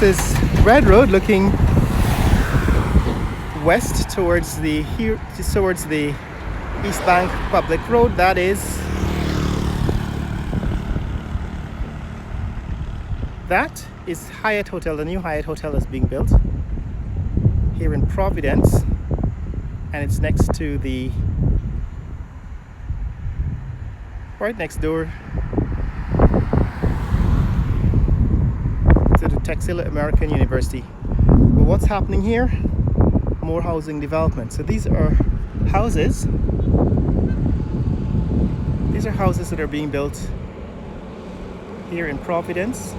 This is Red Road looking west towards the East Bank Public Road. That is Hyatt Hotel. The new Hyatt Hotel is being built here in Providence, and it's next to right next door to the Texila American University. But what's happening here? More housing development. So these are houses. These are houses that are being built here in Providence.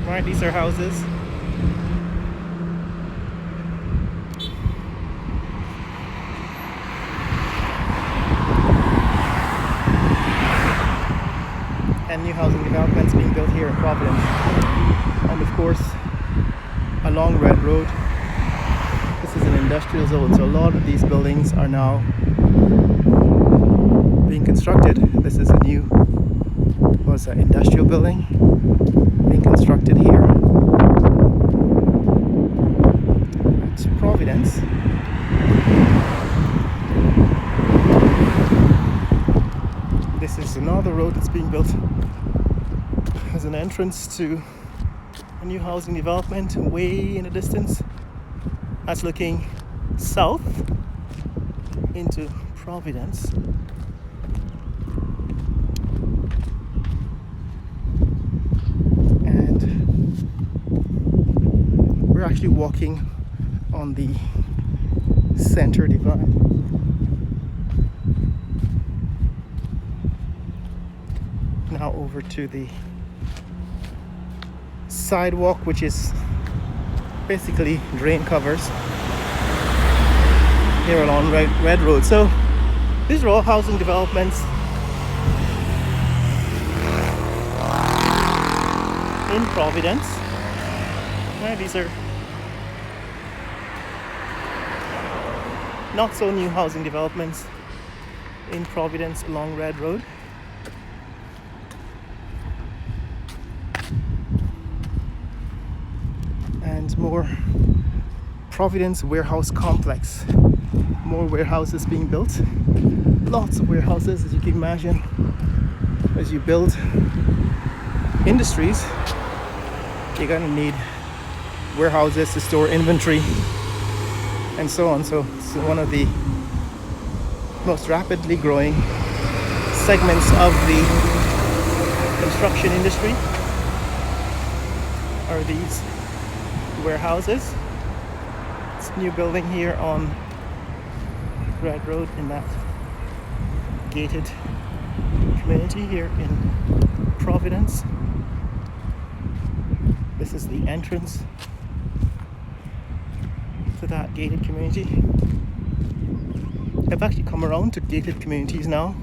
Right, these are houses. And new housing developments being built here in Providence. And of course, along Red Road, this is an industrial zone, so a lot of these buildings are now being constructed. This is a new industrial building being constructed here at Providence. This is another road that's being built as an entrance to a new housing development way in the distance. That's looking south into Providence. And we're actually walking on the center divide. Now over to the sidewalk, which is basically drain covers here along Red Road. So these are all housing developments in Providence. These are not so new housing developments in Providence along Red Road. And more Providence warehouse complex. More warehouses being built. Lots of warehouses, as you can imagine. As you build industries, you're gonna need warehouses to store inventory and so on. So it's one of the most rapidly growing segments of the construction industry are these warehouses. It's a new building here on Red Road in that gated community here in Providence. This is the entrance to that gated community. I've actually come around to gated communities now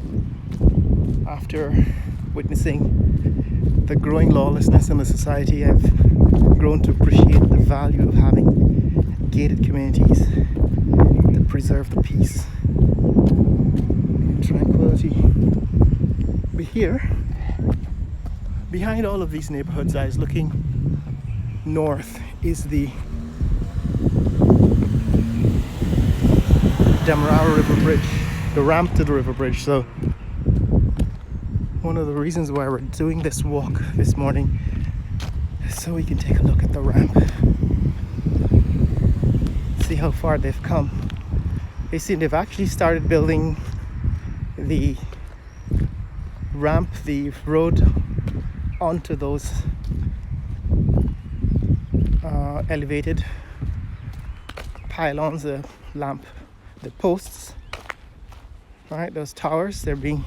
after witnessing the growing lawlessness in the society. I've grown to appreciate the value of having gated communities that preserve the peace and tranquility. But here, behind all of these neighborhoods, I was looking north, is the Demerara River Bridge, the ramp to the river bridge. So one of the reasons why we're doing this walk this morning is so we can take a look at the ramp, see how far they've come. They've actually started building the ramp, the road onto those elevated pylons, the posts, right? Those towers, they're being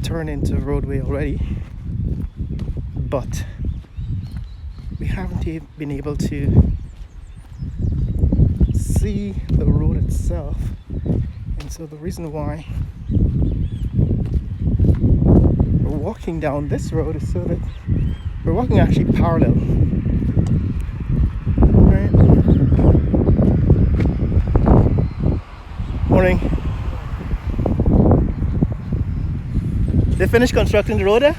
turned into roadway already, but we haven't been able to see the road itself. And so the reason why we're walking down this road is so that we're walking actually parallel. Right? Morning. They finished constructing the road there?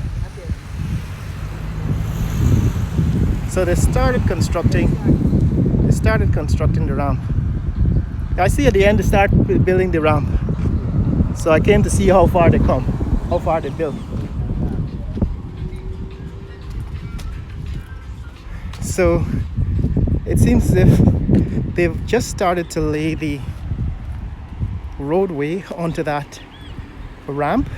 So they started constructing the ramp. I see at the end they start building the ramp. So I came to see how far they built. So it seems as if they've just started to lay the roadway onto that ramp,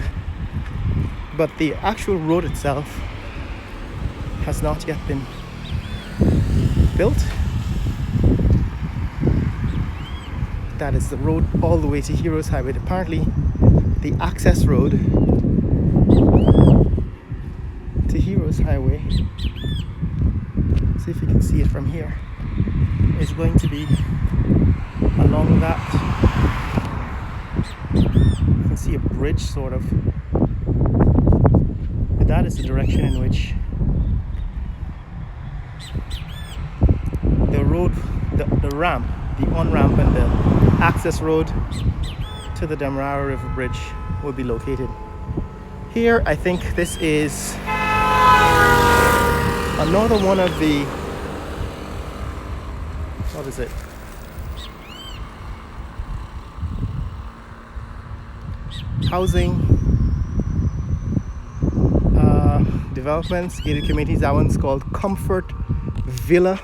but the actual road itself has not yet been built. That is the road all the way to Heroes Highway. Apparently the access road to Heroes Highway, see if you can see it from here, is going to be along that. You can see a bridge sort of, but that is the direction in which the road, the ramp, the on-ramp and the access road to the Demerara River Bridge will be located. Here I think this is another one of the, what is it? Housing developments, gated communities. That one's called Comfort Villa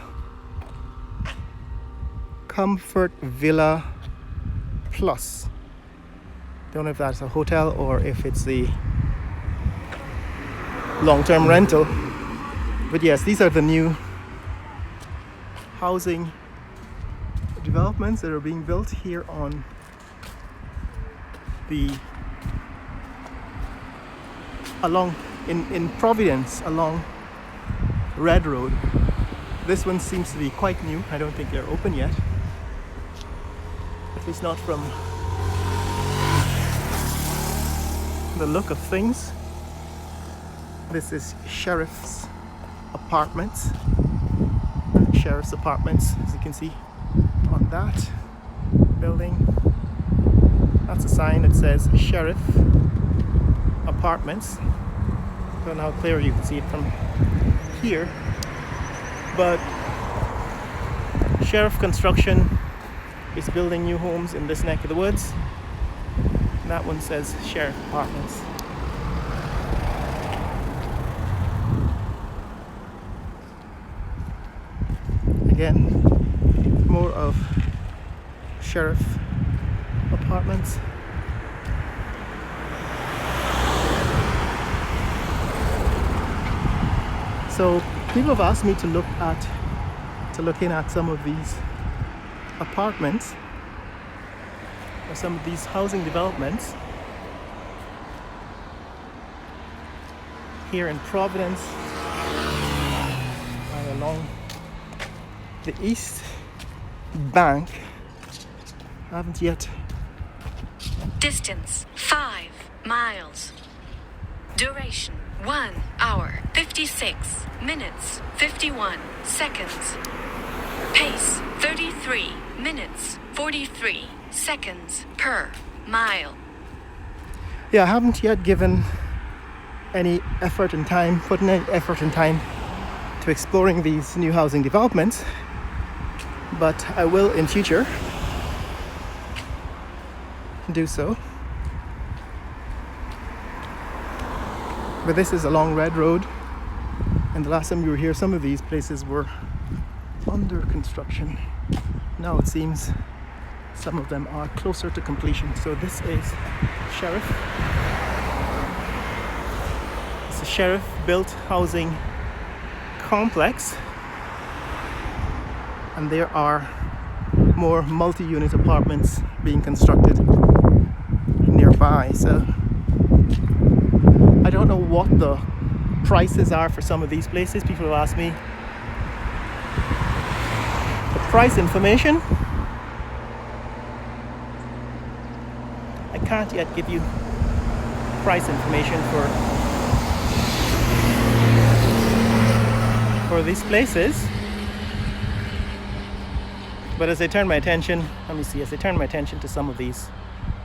Plus. Don't know if that's a hotel or if it's the long-term rental, but yes, these are the new housing developments that are being built here on the in Providence along Red Road. This one seems to be quite new. I don't think they're open yet, at least not from the look of things. This is Sheriff's Apartments, as you can see on that building. That's a sign that says Sheriff Apartments. Don't know how clear you can see it from here, but Sheriff Construction is building new homes in this neck of the woods. And that one says Sheriff Apartments. Again, more of Sheriff Apartments. So people have asked me to look in at some of these apartments or some of these housing developments here in Providence and along the east bank. I haven't yet. Distance 5 miles. Duration 1 hour 56 minutes 51 seconds. Pace 33 minutes 43 seconds per mile. Yeah, I haven't yet given any effort and time, put in any effort and time to exploring these new housing developments, but I will in future do so. But this is along Red Road, and the last time we were here, some of these places were under construction. Now it seems some of them are closer to completion. So this is Sheriff. It's a Sheriff built housing complex, and there are more multi-unit apartments being constructed nearby. So I don't know what the prices are for some of these places. People have asked me the price information. I can't yet give you price information for these places. But as I turn my attention, to some of these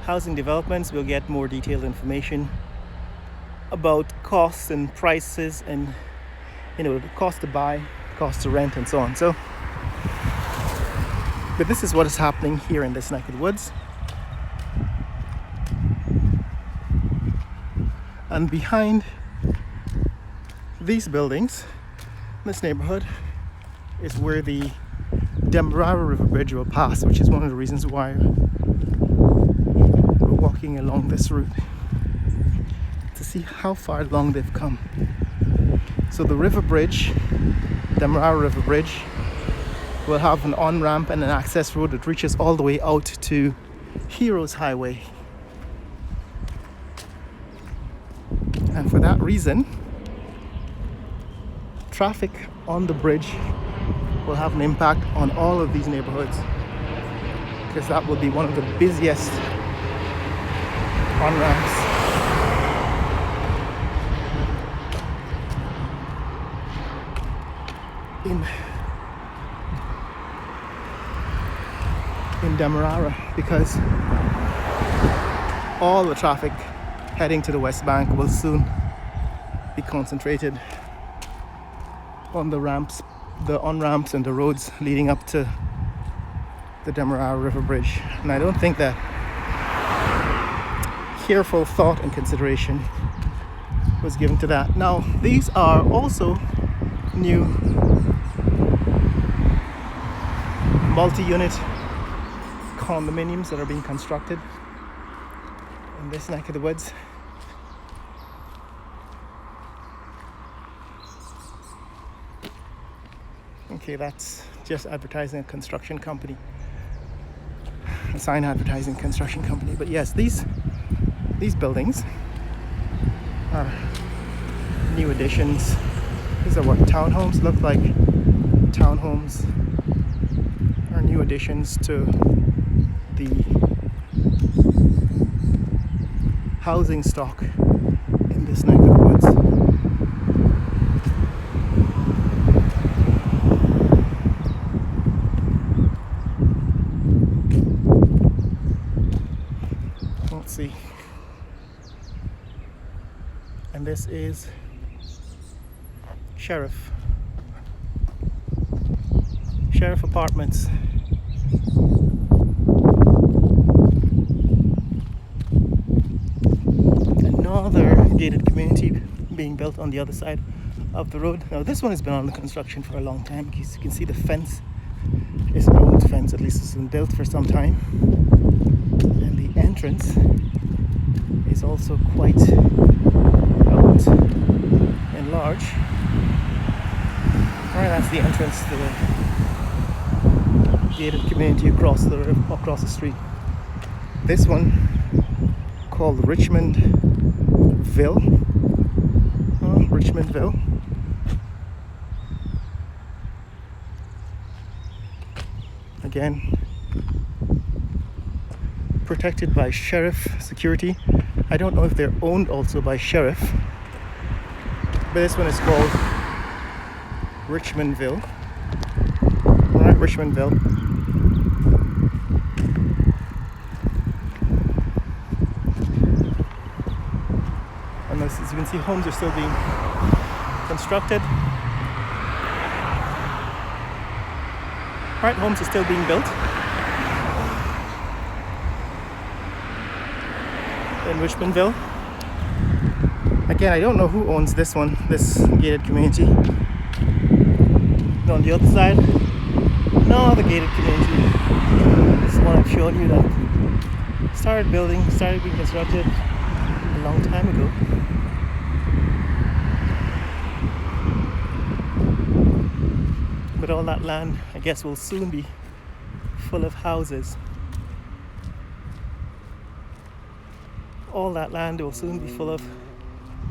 housing developments, we'll get more detailed information about costs and prices and, the cost to buy, cost to rent, and so on. So, but this is what is happening here in this neck of the woods. And behind these buildings, this neighborhood, is where the Demerara River Bridge will pass, which is one of the reasons why we're walking along this route, to see how far along they've come. So the river bridge, Demerara River Bridge, will have an on-ramp and an access road that reaches all the way out to Heroes Highway. And for that reason, traffic on the bridge will have an impact on all of these neighborhoods, because that will be one of the busiest on-ramps in Demerara, because all the traffic heading to the West Bank will soon be concentrated on the on-ramps and the roads leading up to the Demerara River Bridge. And I don't think that careful thought and consideration was given to that. Now, these are also new multi-unit condominiums that are being constructed in this neck of the woods. Okay, that's just advertising a construction company, a sign advertising construction company. But yes, these buildings are new additions. These are what townhomes look like. Townhomes are new additions to the housing stock in this neck of the woods. Let's see. And this is Sheriff Apartments. Another gated community being built on the other side of the road. Now this one has been under construction for a long time. As you can see, the fence is an old fence, at least it's been built for some time. And the entrance is also quite old and large. Alright, that's the entrance to the gated community across the street. This one, called Richmondville. Richmondville. Again, protected by Sheriff Security. I don't know if they're owned also by Sheriff, but this one is called Richmondville. Alright, Richmondville. And as you can see, homes are still being constructed. Alright, homes are still being built in Richmondville. Again, I don't know who owns this one, this gated community. And on the other side, no, the gated community. This is one I've shown you that started being constructed a long time ago. But all that land, I guess, will soon be full of houses. All that land will soon be full of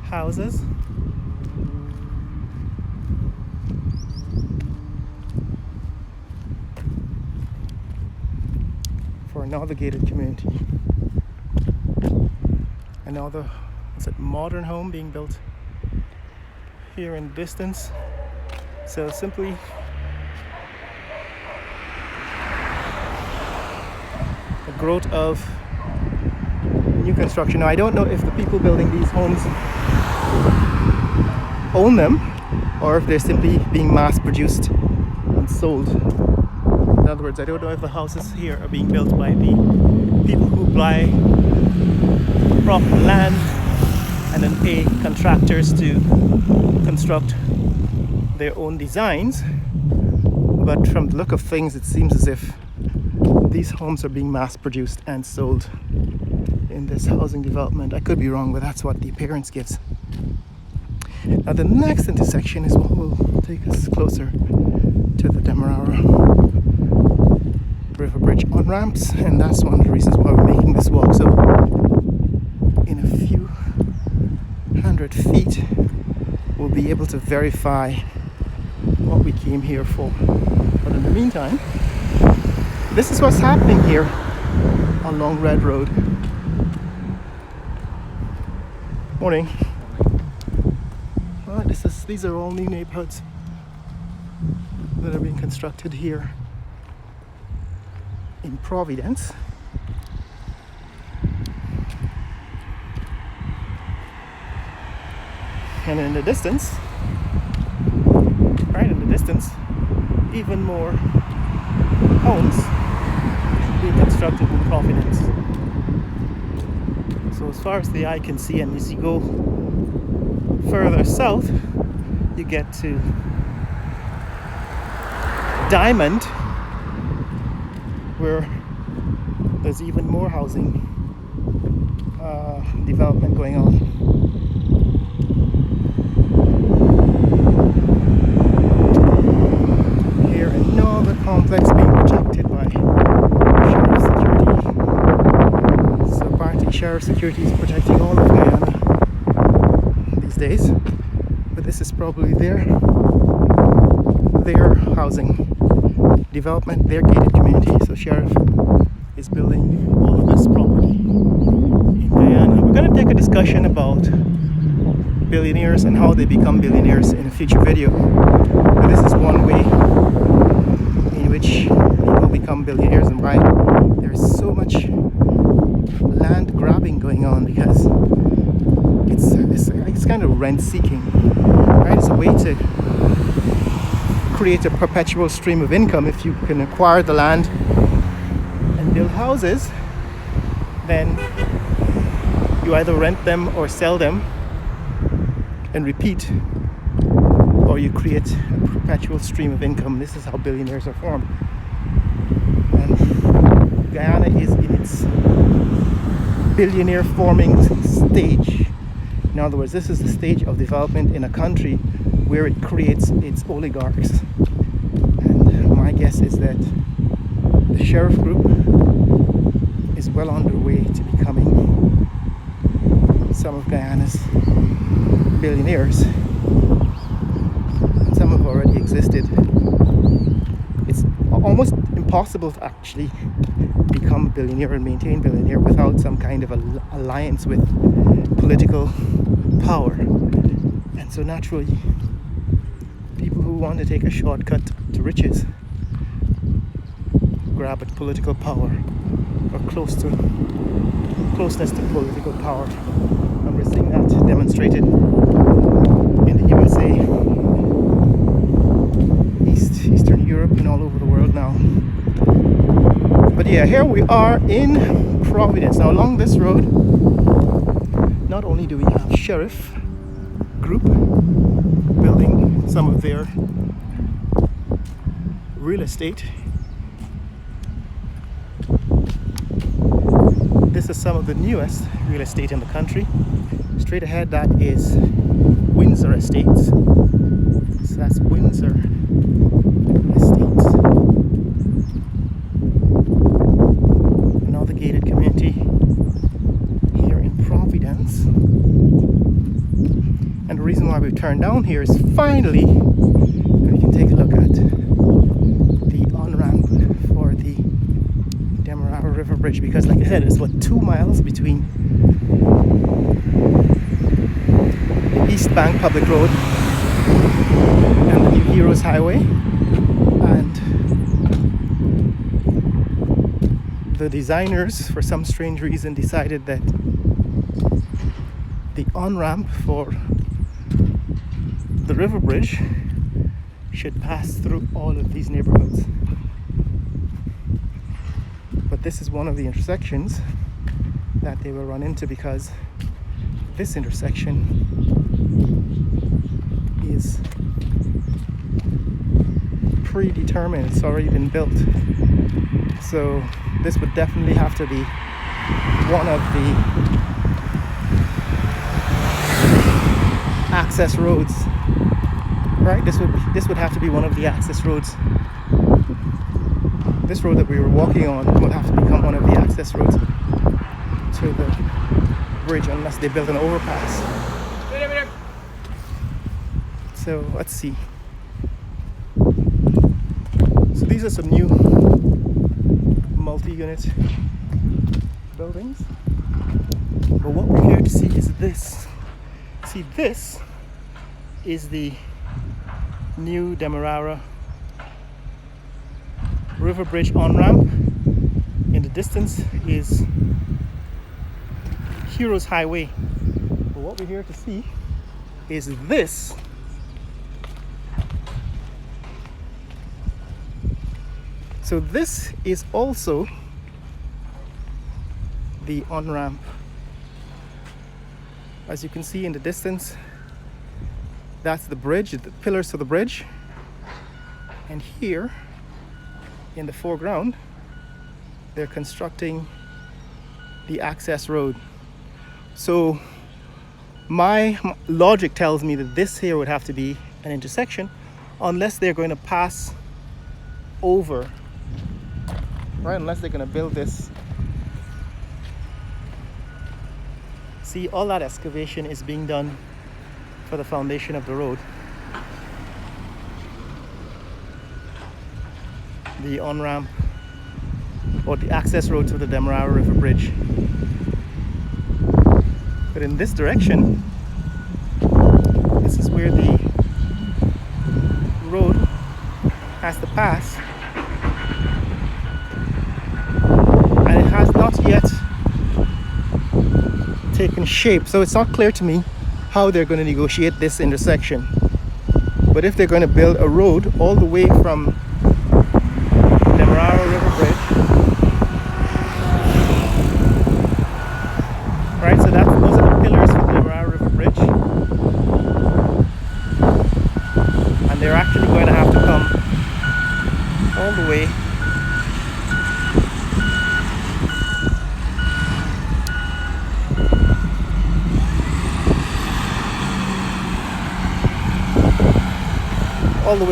houses. For another gated community. Another, modern home being built here in the distance. So simply a growth of new construction. Now I don't know if the people building these homes own them, or if they're simply being mass produced and sold. In other words, I don't know if the houses here are being built by the people who buy proper land and then pay contractors to construct their own designs. But from the look of things, it seems as if these homes are being mass produced and sold in this housing development. I could be wrong, but that's what the appearance gives. Now the next intersection is what will take us closer to the Demerara River Bridge on-ramps, and that's one of the reasons why we're making this walk. So in a few hundred feet we'll be able to verify what we came here for. But in the meantime, this is what's happening here along Red Road. Morning. Well, these are all new neighborhoods that are being constructed here in Providence. And in the distance, right in the distance, even more homes being constructed in Providence. So as far as the eye can see, and as you go further south, you get to Diamond, where there's even more housing development going on. Here, another complex being protected by Sheriff Security. So apparently Sheriff Security is protecting all of Guyana these days, but this is probably their housing development, their gated community. So Sheriff is building all of this property in Guyana. We're going to take a discussion about billionaires and how they become billionaires in a future video. But this is one way in which people become billionaires and why there's so much land grabbing going on, because it's kind of rent seeking, right? It's a way to create a perpetual stream of income. If you can acquire the land and build houses, then you either rent them or sell them and repeat, or you create a perpetual stream of income. This is how billionaires are formed. And Guyana is in its billionaire forming stage. In other words, this is the stage of development in a country where it creates its oligarchs. And my guess is that the Sheriff Group is well on their way to becoming some of Guyana's billionaires. And some have already existed. It's almost impossible to actually become a billionaire and maintain billionaire without some kind of alliance with political power. And so naturally, people who want to take a shortcut to riches grab at political power or closeness to political power. And we're seeing that demonstrated in the USA, Eastern Europe, and all over the world now. But yeah, here we are in Providence. Now along this road, not only do we have Sheriff Group building some of their real estate. This is some of the newest real estate in the country. Straight ahead, that is Windsor Estates. So that's Windsor Estates. Another gated community here in Providence. And the reason why we've turned down here is finally we can take a look at the on-ramp for the Demerara River Bridge, because like I said, it's what, 2 miles between the East Bank Public Road and the New Heroes Highway, and the designers for some strange reason decided that the on-ramp for the river bridge should pass through all of these neighborhoods. But this is one of the intersections that they will run into, because this intersection is predetermined. It's already been built. So this would definitely have to be one of the access roads. Right? This would have to be one of the access roads. This road that we were walking on would have to become one of the access roads to the bridge, unless they build an overpass. So let's see. So these are some new multi-unit buildings. But what we're here to see is this. See, this is the new Demerara River Bridge on-ramp. In the distance is Heroes Highway. But what we're here to see is this. So this is also the on-ramp. As you can see in the distance, that's the bridge, the pillars to the bridge. And here in the foreground, they're constructing the access road. So my logic tells me that this here would have to be an intersection, unless they're going to pass over, right? Unless they're going to build this. See, all that excavation is being done for the foundation of the road. The on-ramp, or the access road to the Demerara River Bridge. But in this direction, this is where the road has to pass, and it has not yet taken shape. So it's not clear to me how they're going to negotiate this intersection. But if they're going to build a road all the way from Demerara River Bridge, right, so those are the pillars for the Demerara River Bridge, and they're actually going to have to come all the way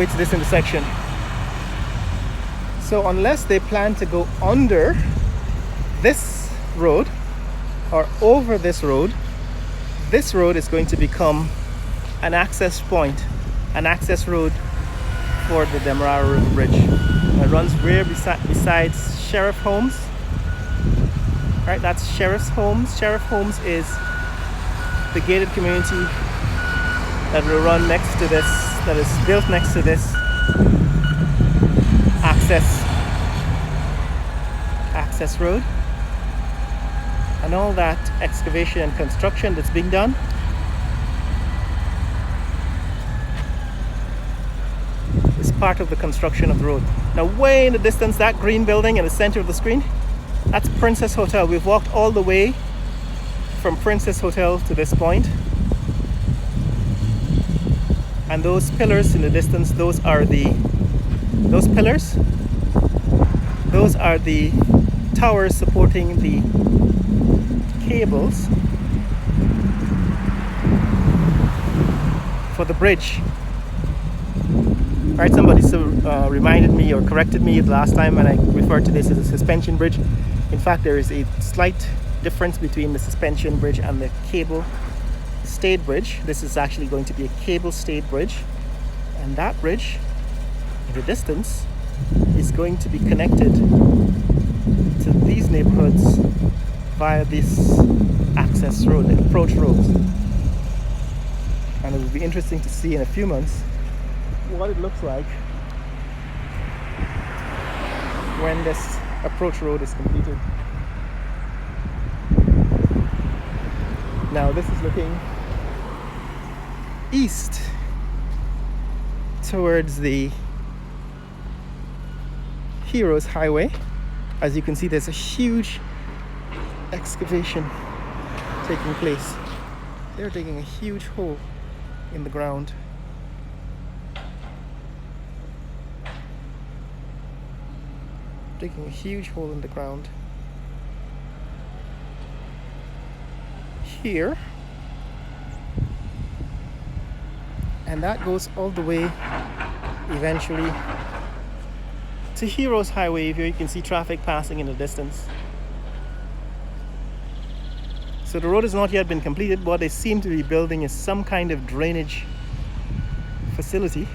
to this intersection. So unless they plan to go under this road or over this road is going to become an access point, an access road for the Demerara River Bridge. It runs where besides Sheriff Homes. Right, that's Sheriff's Homes. Sheriff Homes is the gated community that will run next to this, that is built next to this access road. And all that excavation and construction that's being done is part of the construction of the road. Now, way in the distance, that green building in the center of the screen, that's Princess Hotel. We've walked all the way from Princess Hotel to this point. And those pillars in the distance, those are the towers supporting the cables for the bridge. Right, somebody reminded me or corrected me the last time when I referred to this as a suspension bridge. In fact, there is a slight difference between the suspension bridge and the cable stayed bridge. This is actually going to be a cable stayed bridge, and that bridge in the distance is going to be connected to these neighborhoods via this access road, the approach roads. And it will be interesting to see in a few months what it looks like when this approach road is completed. Now this is looking east towards the Heroes Highway. As you can see, there's a huge excavation taking place. They're digging a huge hole in the ground. Digging a huge hole in the ground. Here. And that goes all the way eventually to Heroes Highway. Here you can see traffic passing in the distance. So the road has not yet been completed. What they seem to be building is some kind of drainage facility.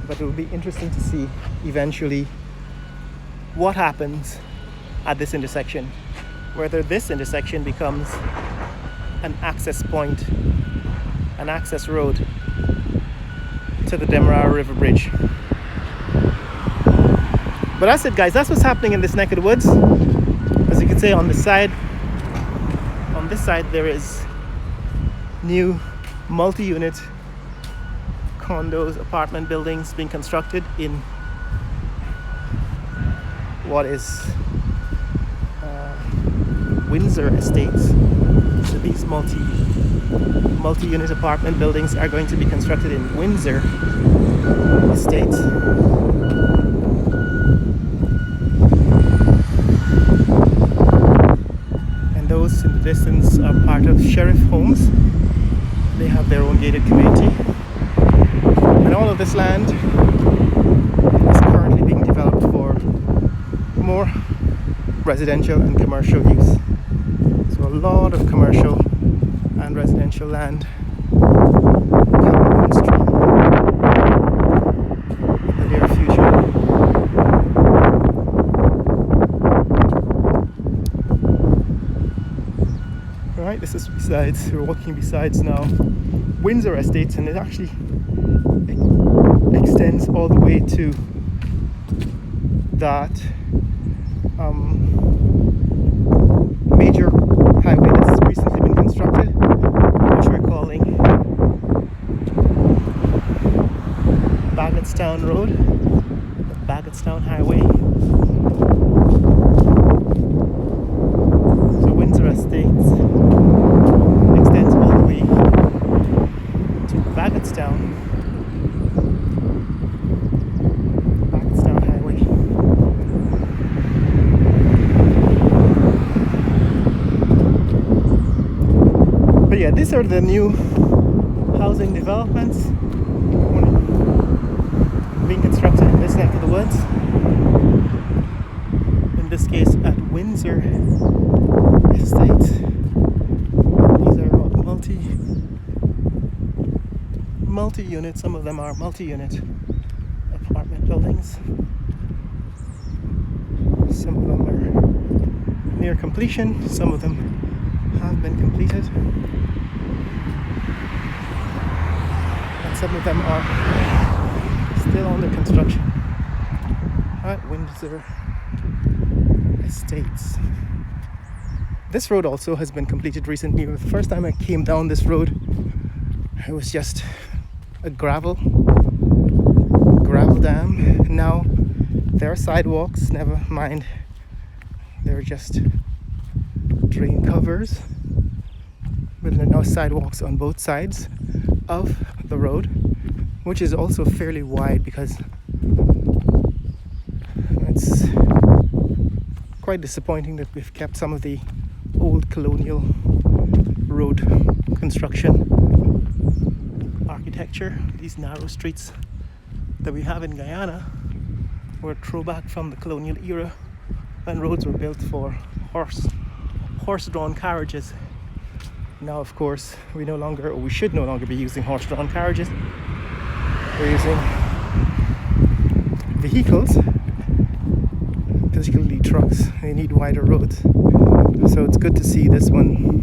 But it will be interesting to see eventually what happens at this intersection. Whether this intersection becomes an access point, an access road to the Demerara River Bridge. But that's it, guys. That's what's happening in this neck of the woods. As you can see on this side there is new multi-unit condos, apartment buildings being constructed in what is Windsor Estates. So these multi-unit apartment buildings are going to be constructed in Windsor Estates. And those in the distance are part of Sheriff Homes. They have their own gated community. And all of this land is currently being developed for more residential and commercial use. So a lot of commercial and residential land coming on stream in the near future. Alright, this is we're walking besides now Windsor Estates, and it actually extends all the way to that major highway that's recently been constructed, which we're calling Bagotstown Road, the Bagotstown Highway. So Windsor Estates extends all the way to Bagotstown Highway. But yeah, these are the new housing developments being constructed in this neck of the woods. In this case, at Windsor Estates. These are multi-unit. Some of them are multi-unit apartment buildings. Some of them are near completion. Some of them have been completed. Some of them are still under construction at Windsor Estates. This road also has been completed recently. The first time I came down this road, it was just a gravel dam. Now there are sidewalks, never mind. They're just drain covers. But there are now sidewalks on both sides of the road, which is also fairly wide because it's quite disappointing that we've kept some of the old colonial road construction architecture. These narrow streets that we have in Guyana were a throwback from the colonial era when roads were built for horse-drawn carriages. Now, of course, we should no longer be using horse-drawn carriages. We're using vehicles, particularly trucks. They need wider roads. So it's good to see this one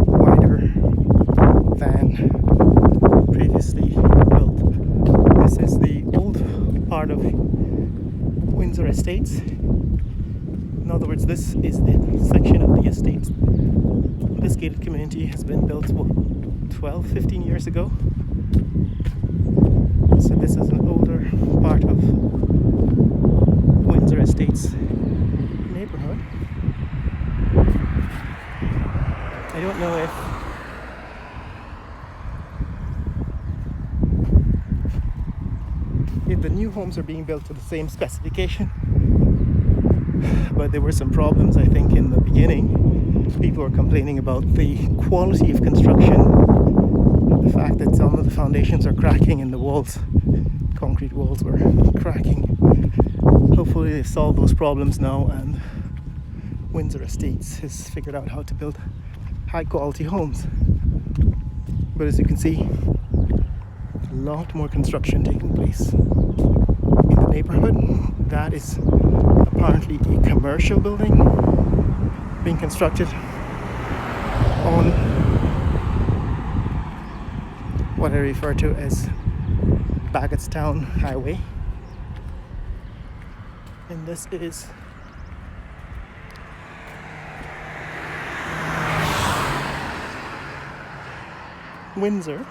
wider than previously built. This is the old part of Windsor Estates. In other words, this is the section of the estates. This gated community has been built 12, 15 years ago. So this is an older part of Windsor Estates neighborhood. I don't know if the new homes are being built to the same specification, but there were some problems, I think, in the beginning. People were complaining about the quality of construction, the fact that some of the foundations are cracking and the walls, concrete walls, were cracking. Hopefully they've solved those problems now, and Windsor Estates has figured out how to build high quality homes. But as you can see, a lot more construction taking place in the neighborhood. That is apparently a commercial building being constructed on what I refer to as Baggetstown Highway. And this is Windsor.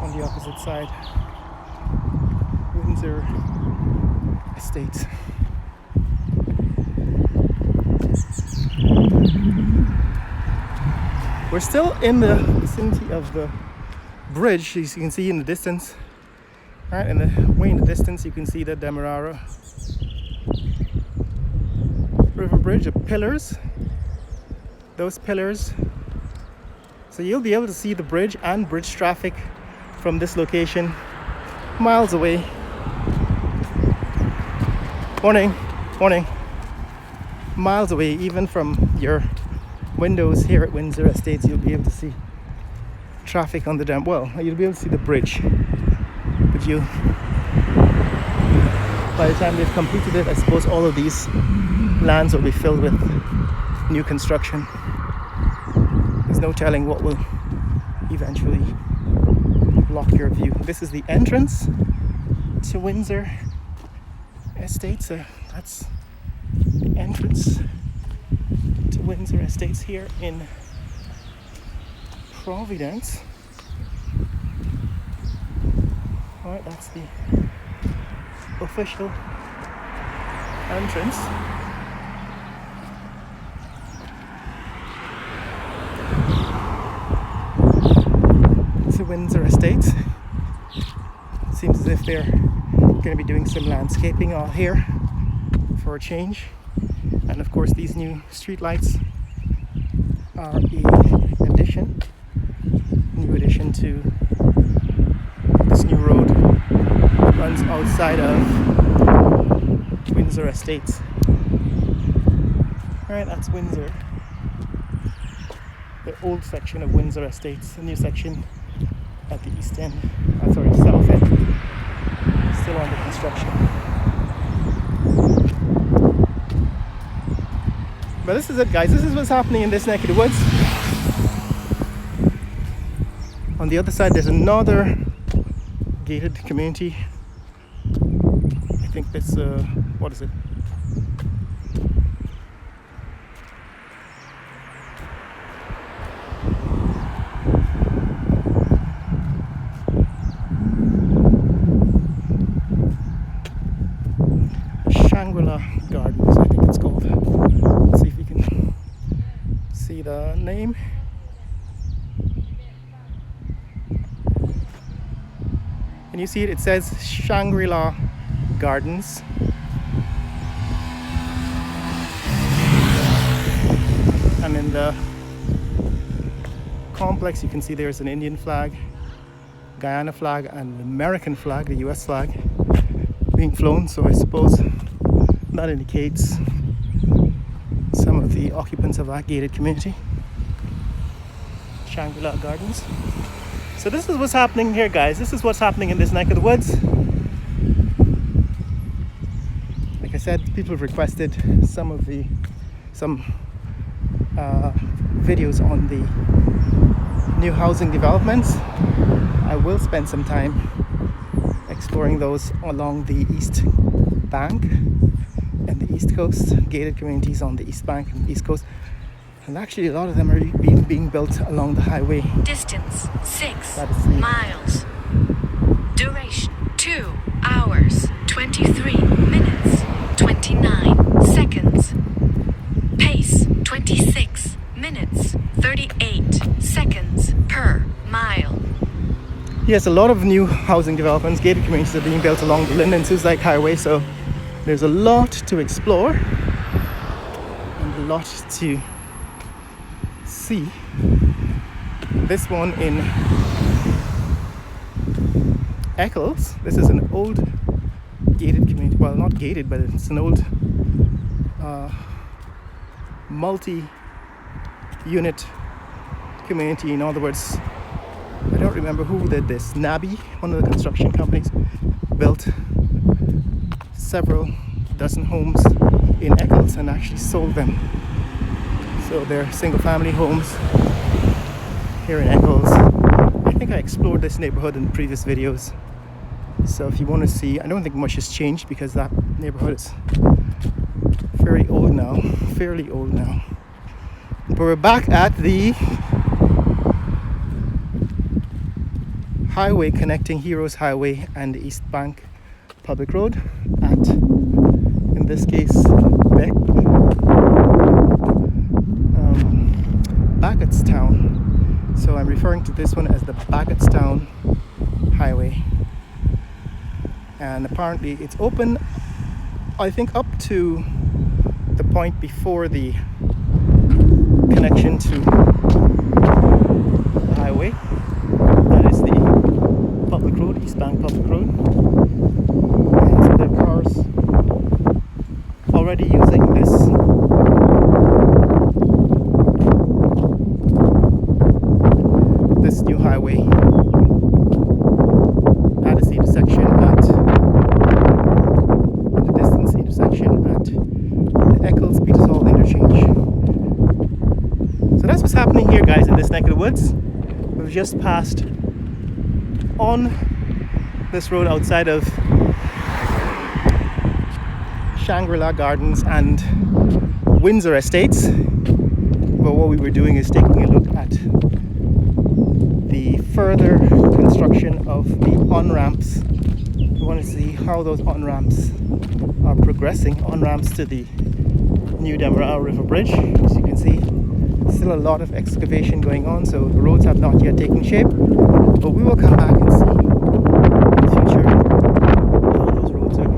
On the opposite side, Windsor Estates. We're still in the vicinity of the bridge, as you can see in the distance. Right, and way in the distance, you can see the Demerara River Bridge, the pillars. Those pillars. So you'll be able to see the bridge and bridge traffic from this location, miles away. Morning, morning. Miles away, even from your windows here at Windsor Estates, you'll be able to see traffic on the dam. Well, you'll be able to see the bridge, but by the time they've completed it, I suppose all of these lands will be filled with new construction. There's no telling what will eventually block your view. This is the entrance to Windsor Estates. That's the entrance to Windsor Estates here in Providence. Alright, that's the official entrance. To Windsor Estates. Seems as if they're going to be doing some landscaping out here for a change. And of course, these new street lights are a new addition to this new road. Runs outside of Windsor Estates. Alright, that's Windsor. The old section of Windsor Estates. The new section at the east end, south end, still under construction. But this is it, guys. This is what's happening in this neck of the woods. On the other side, there's another gated community. I think that's what is it? Gardens, I think it's called. Let's see if you can see the name. Can you see it? It says Shangri-La Gardens. And in the complex, you can see there's an Indian flag, Guyana flag, and the American flag, the US flag, being flown. So I suppose that indicates some of the occupants of that gated community. Shangri-La Gardens. So this is what's happening here, guys. This is what's happening in this neck of the woods. Like I said, people have requested some videos on the new housing developments. I will spend some time exploring those along the east bank and the east coast, gated communities on the east bank and east coast. And And actually a lot of them are being built along the highway. Distance 6 That is the miles. Duration 2 hours 23 minutes 29 seconds. Pace 26 minutes 38 seconds per mile. Yes, a lot of new housing developments, gated communities are being built along the Linden-Sussex Highway, so there's a lot to explore and a lot to see. This one in Eccles, this is an old gated community, well not gated, but it's an old multi-unit community. In other words, I don't remember who did this. Nabi, one of the construction companies, built several dozen homes in Eccles and actually sold them. So they're single family homes here in Eccles. I think I explored this neighborhood in previous videos. So if you want to see, I don't think much has changed because that neighborhood is fairly old now. But we're back at the highway connecting Heroes Highway and the East Bank Public Road at, in this case, Bagotstown. So I'm referring to this one as the Bagotstown Highway. And apparently it's open, I think, up to the point before the connection to the highway. That is the public road, East Bank Public Road. And so there are cars already using this new highway. That is the intersection in the distance intersection at the Eccles-Petershall interchange. So that's what's happening here, guys, in this neck of the woods. We've just passed on this road outside of Shangri-La Gardens and Windsor Estates. But what we were doing is taking a look at the further construction of the on-ramps. We want to see how those on-ramps are progressing. On-ramps to the new Demerara River Bridge. As you can see, still a lot of excavation going on, so the roads have not yet taken shape. But we will come back and see in the future how those roads are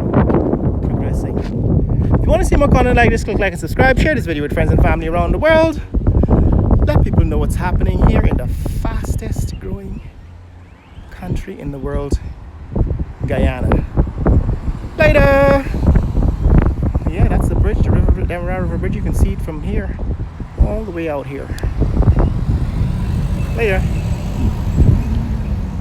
progressing. If you want to see more content like this, click like and subscribe. Share this video with friends and family around the world. Let people know what's happening here in the fastest growing country in the world, Guyana. Later! Yeah, that's the bridge, the Demerara River Bridge. You can see it from here all the way out here. Later.